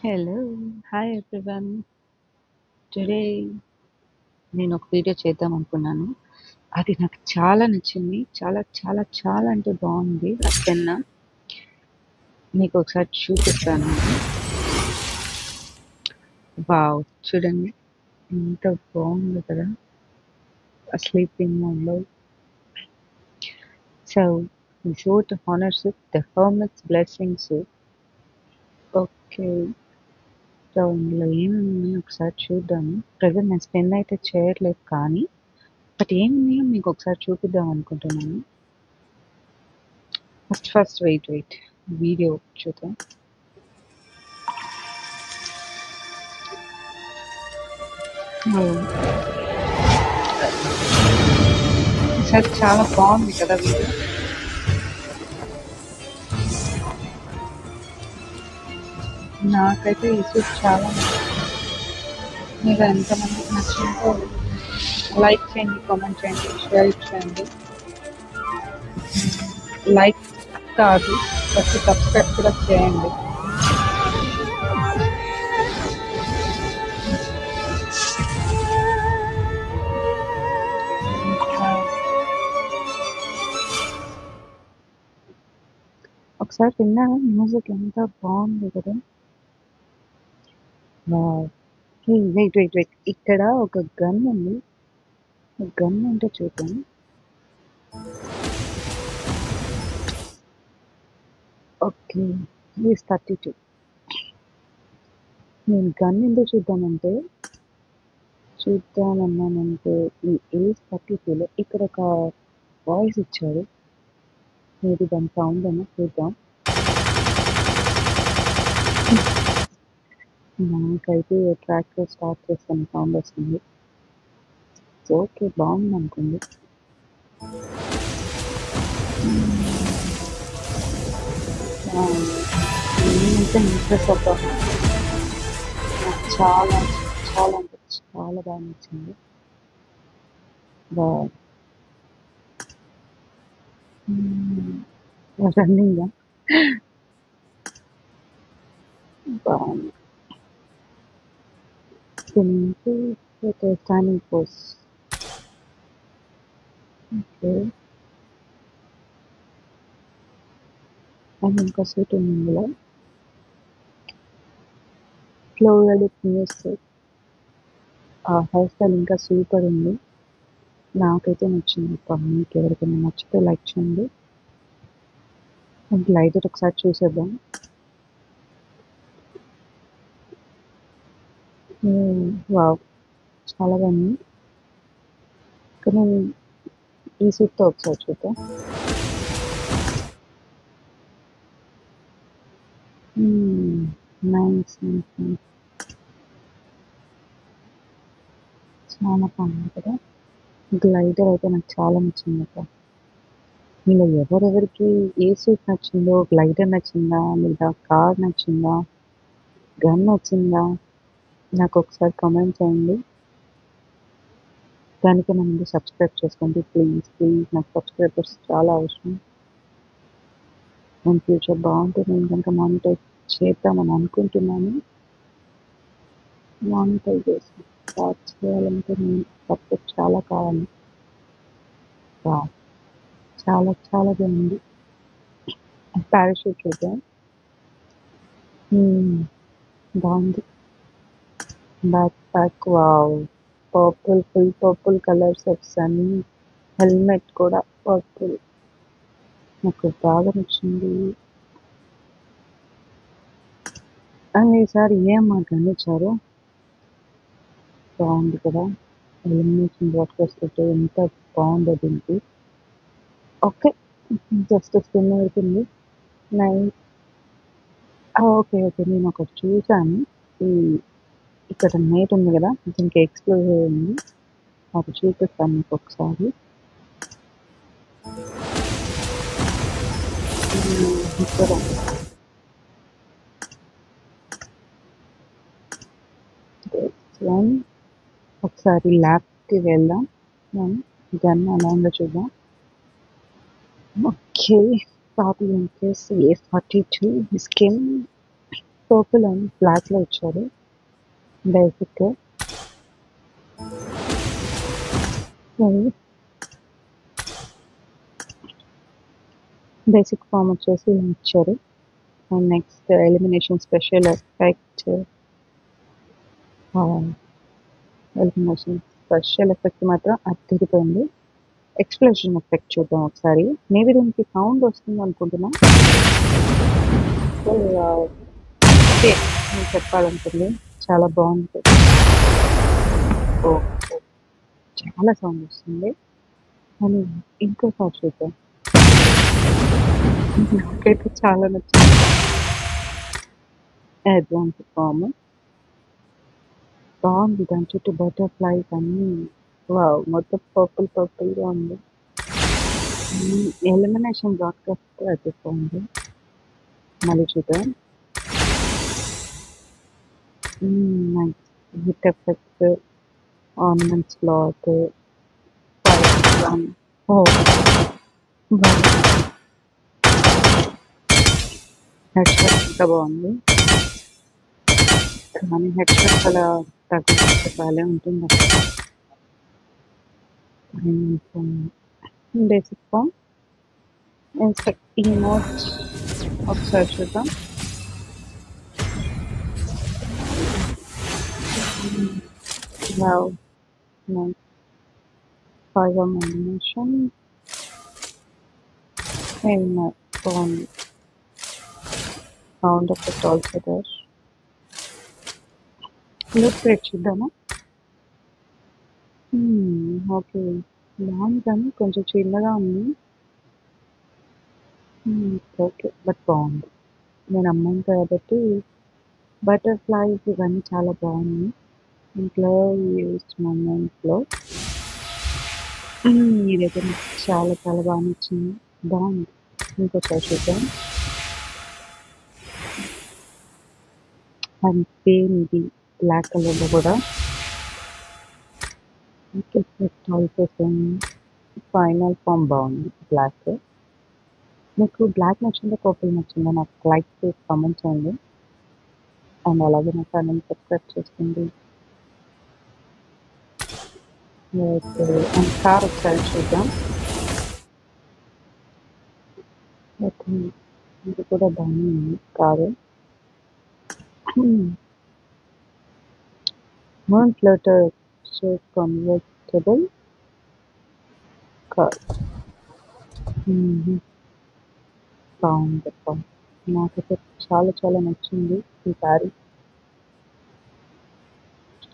Hello! Hi everyone. Today నేను ఒక video చేద్దామనుకున్నాను. అది నాకు చాలా నచ్చింది. చాలా చాలా చాలా అంటే బావుంది ఆ పెన్. మీకు ఒకసారి చూపిస్తాను. వావ్! చూడండి ఎంత బావుందో కదా! స్లీపింగ్ మోడ్‌లో. సో, దిస్ ఓట్ honours with the hermit's blessings. Okay. So, ఇందులో ఏమేమున్నాయో ఒకసారి చూద్దాము. ప్రెజెంట్ నేను స్పెన్ అయితే చేయట్లేదు కానీ, బట్ ఏమున్నాయో మీకు ఒకసారి చూపిద్దాం అనుకుంటున్నాను. First wait. వీడియో చూద్దాం. ఈసారి చాలా బాగుంది కదా వీడియో. నాకైతే ఈ సూట్ చాలా నచ్చింది. మీరు ఎంతమందికి నచ్చిందో లైక్ చేయండి, కామెంట్ చేయండి, షేర్ చేయండి. లైక్ కాదు, ఫస్ట్ సబ్స్క్రైబ్ కూడా చేయండి. ఒకసారి విన్నాను, మ్యూజిక్ ఎంత బాగుంది కదా. వెయిట్ ఇక్కడ ఒక గన్ ఉంది. గన్ అంటే చూద్దాం. ఓకే, ఇది 32. నేను గన్ ఎందుకు చూద్దామన్నానంటే ఈ ఏజ్ 32లో ఇక్కడ ఒక వాయిస్ ఇచ్చారు. మేబీ దాని సౌండ్ ఏమో చూద్దాం. నాకైతే ట్రాక్ స్టార్ట్ చేస్తాను, సౌండ్ వస్తుంది. ఓకే, బాగుంది అనుకోండి. నేనైతే ఇంట్రెస్ట్ ఒక నాకు చాలా చాలా అంటే చాలా బాగా నచ్చింది. రన్నింగ్ బాగుంది. Standing pose. ఓకే, అండ్ ఇంకా సీట్ ఉంది ఇందులో. ఫ్లోరెడ్ మ్యూజిక్. ఆ హెయిర్ స్టైల్ ఇంకా సూపర్ ఉంది. నాకైతే నచ్చింది. మీకు ఎవరికైనా నచ్చితే లైక్ చేయండి. గ్లైడర్ ఒకసారి చూసేద్దాం. వావ్, చాలా బాగుంది. కానీ ఈ సూట్తో ఒకసారి చూద్దాం. నైస్. చాలా బాగుంది కదా. గ్లైడర్ అయితే నాకు చాలా నచ్చింది అక్క. మీలో ఎవరెవరికి ఏ సూట్ నచ్చిందో, గ్లైడర్ నచ్చిందా, లేదా కార్ నచ్చిందా, గన్ నచ్చిందా, నాకు ఒకసారి కామెంట్ చేయండి. దానికన్నా ముందు సబ్స్క్రైబ్ చేసుకోండి ప్లీజ్. నాకు సబ్స్క్రైబర్స్ చాలా అవసరం. నేను ఫ్యూచర్ బాగుంటే నేను కనుక మానిటైజ్ చేద్దామని అనుకుంటున్నాను. మానిటైజేషన్ స్టార్ట్ చేయాలంటే నేను సపోర్ట్ చాలా కావాలి. చాలా చాలా బాగుంది. పారాషూట్ చూద్దాం. బాగుంది. Backpack, wow, full purple colours of sun. Helmet కూడా పర్పుల్, నాకు బాగా నచ్చింది. అండ్ ఈసారి ఏమన్నా గమనించారు, బాగుంది కదా. ఎలిమినేషన్ బ్రాడ్కాస్ట్ ఎంత బాగుందో దీనికి. ఓకే, జస్ట్ స్పిన్ అవుతుంది. నైస్. ఓకే, నేను ఒకటి చూసాను. ఈ ఇక్కడ నేట్ ఉంది కదా, దీనికి ఎక్స్ప్లోజివ్ ఉంది. అది చూపిస్తాను మీకు ఒకసారి. ఇక్కడ ఒకసారి ల్యాబ్కి వెళ్దాం. గన్ అలా ఉందో చూద్దాం. Okay, problem case A42 skin. Purple and బ్లాక్‌లో ఇచ్చారు. బేసిక్. మరి బేసిక్ ఫార్మ్ వచ్చేసి ఇలా ఇచ్చారు. And next elimination special effect. Elimination special effect మాత్రం అదిరిపోయింది. ఎక్స్‌ప్లోషన్ ఎఫెక్ట్ చూద్దాం ఒకసారి. మేబీ దీనికి సౌండ్ వస్తుందనుకుంటున్నా. సో, అదే నేను చెప్పాలనుకుంది. చాలా బావుంది. ఓహ్! చాలా సౌండ్ వస్తుంది. కానీ ఇంకోసారి చూద్దాం. నాకైతే చాలా నచ్చింది. Advance form. బావుంది. దాని చుట్టూ బటర్‌ఫ్లైస్ అన్నీ వావ్! మొత్తం పర్పుల్‌గా ఉంది. ఎలిమినేషన్ బ్రాడ్‌కాస్ట్ అదిరిపోయింది. మళ్ళీ చూద్దాం. Nice. Hit effects, ornament slot, oh! Wow! Head shot ఇంకా బావుంది. కానీ హెడ్ షాట్ అలా తగిలితే భలే ఉంటుందక్కడ. Basic form. ఇన్‌స్పెక్ట్ ఇమోట్స్ ఒకసారి చూద్దాం. Wow! Nice. Fire animation. And బావుంది. Sound effect also there. Loot crate చూద్దామా? ఓకే. బావుంది కానీ కొంచెం చిన్నగా ఉంది. ఓకే. బట్ బావుంది. నేను అమ్మాయిని కాబట్టి బటర్‌ఫ్లైస్ ఇవన్నీ చాలా బావున్నాయి. ఇంట్లో యూజ్డ్ మొమెంట్స్‌లో ఇదైతే నాకు చాలా చాలా బాగా నచ్చింది. బావుంది. ఇంకోసారి చూద్దాం. అండ్ సేమ్ ఇది బ్లాక్ కలర్‌లో కూడా okay. Next also same. Final form బావుంది బ్లాక్. మీకు బ్లాక్ నచ్చిందా? పర్పుల్ నచ్చిందా? నాకు లైక్ చేసి కామెంట్ చేయండి. అండ్ అలాగే నా ఛానెల్‌ని సబ్స్క్రైబ్ చేసుకోండి. ఓకే. అండ్ కార్ ఒకసారి చూద్దాం. ఓకే. ఇది కూడా బానే ఉంది car. Moon floater convertible car. బావుందబ్బా! నాకైతే చాలా చాలా నచ్చింది ఈ సారీ.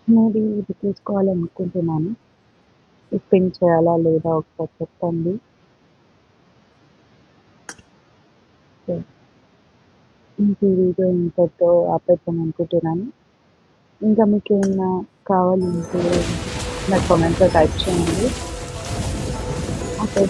మేబీ ఇది తీసుకోవాలనుకుంటున్నాను. పిన్ చేయాలా లేదా ఒకసారి చెప్పండి. సో, ఇంక ఈ వీడియో ఇంతటితో ఆపేద్దామనుకుంటున్నాను. ఇంకా మీకేమైనా కావాలంటే నాకు కామెంట్‌లో టైప్ చేయండి. ఓకే.